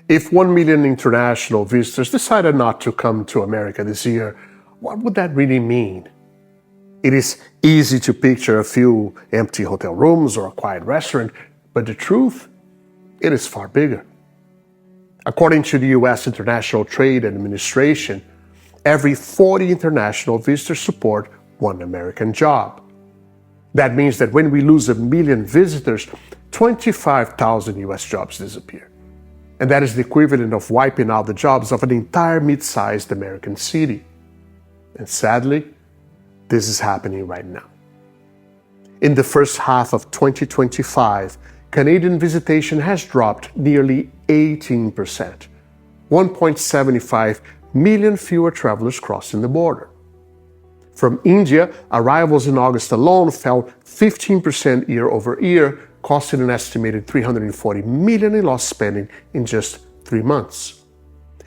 If 1 million international visitors decided not to come to America this year, what would that really mean? It is easy to picture a few empty hotel rooms or a quiet restaurant, but the truth, it is far bigger. According to the U.S. International Trade Administration, every 40 international visitors support one American job. That means that when we lose 1 million visitors, 25,000 U.S. jobs disappear. And that is the equivalent of wiping out the jobs of an entire mid-sized American city. And sadly, this is happening right now. In the first half of 2025, Canadian visitation has dropped nearly 18%. 1.75 million fewer travelers crossing the border. From India, arrivals in August alone fell 15% year over year, costing an estimated $340 million in lost spending in just 3 months.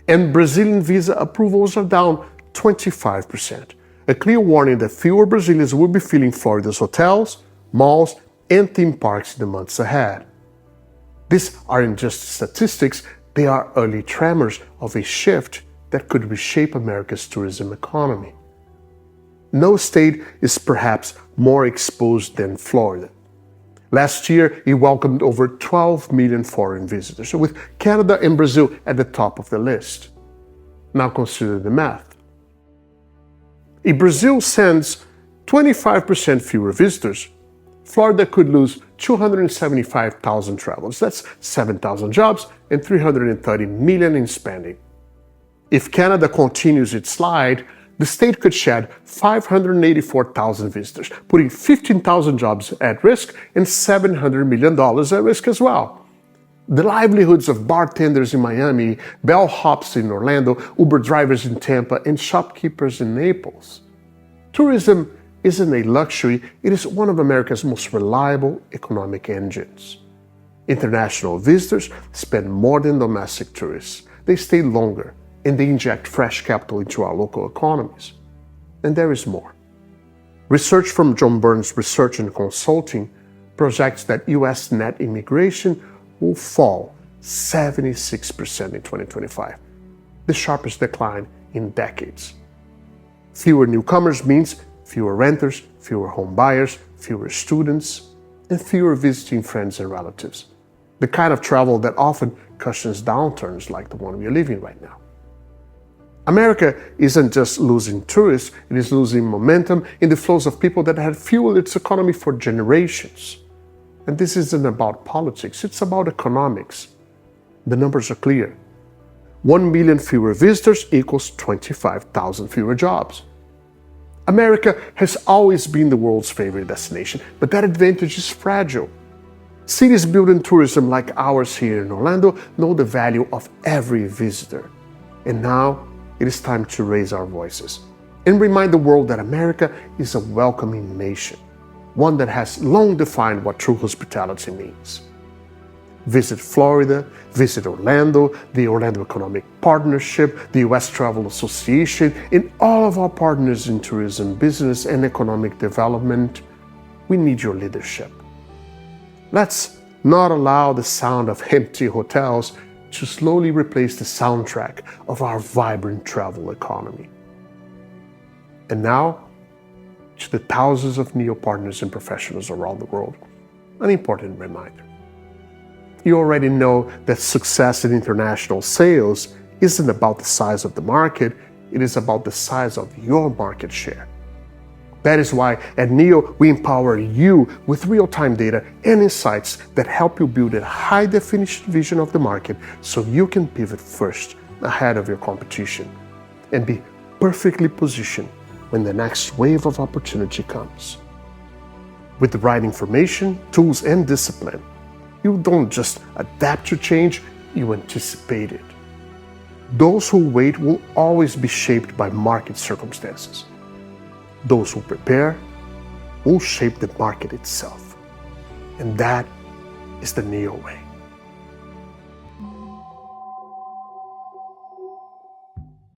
And Brazilian visa approvals are down 25%. A clear warning that fewer Brazilians will be filling Florida's hotels, malls, and theme parks in the months ahead. These aren't just statistics, they are early tremors of a shift that could reshape America's tourism economy. No state is perhaps more exposed than Florida. Last year, it welcomed over 12 million foreign visitors, with Canada and Brazil at the top of the list. Now consider the math. If Brazil sends 25% fewer visitors, Florida could lose 275,000 travelers. That's 7,000 jobs and $330 million in spending. If Canada continues its slide, the state could shed 584,000 visitors, putting 15,000 jobs at risk and $700 million at risk as well. The livelihoods of bartenders in Miami, bellhops in Orlando, Uber drivers in Tampa, and shopkeepers in Naples. Tourism isn't a luxury, it is one of America's most reliable economic engines. International visitors spend more than domestic tourists. They stay longer, and they inject fresh capital into our local economies. And there is more. Research from John Burns Research and Consulting projects that U.S. net immigration will fall 76% in 2025, the sharpest decline in decades. Fewer newcomers means fewer renters, fewer home buyers, fewer students, and fewer visiting friends and relatives. The kind of travel that often cushions downturns like the one we are living right now. America isn't just losing tourists, it is losing momentum in the flows of people that had fueled its economy for generations. And this isn't about politics, it's about economics. The numbers are clear. 1 million fewer visitors equals 25,000 fewer jobs. America has always been the world's favorite destination, but that advantage is fragile. Cities built in tourism like ours here in Orlando know the value of every visitor. And now it is time to raise our voices and remind the world that America is a welcoming nation, one that has long defined what true hospitality means. Visit Florida, visit Orlando, the Orlando Economic Partnership, the U.S. Travel Association, and all of our partners in tourism, business, and economic development. We need your leadership. Let's not allow the sound of empty hotels to slowly replace the soundtrack of our vibrant travel economy. And now, to the thousands of NEO partners and professionals around the world, an important reminder. You already know that success in international sales isn't about the size of the market, it is about the size of your market share. That is why at NEO we empower you with real-time data and insights that help you build a high-definition vision of the market so you can pivot first ahead of your competition and be perfectly positioned when the next wave of opportunity comes. With the right information, tools, and discipline, you don't just adapt to change, you anticipate it. Those who wait will always be shaped by market circumstances. Those who prepare will shape the market itself. And that is the NEO way.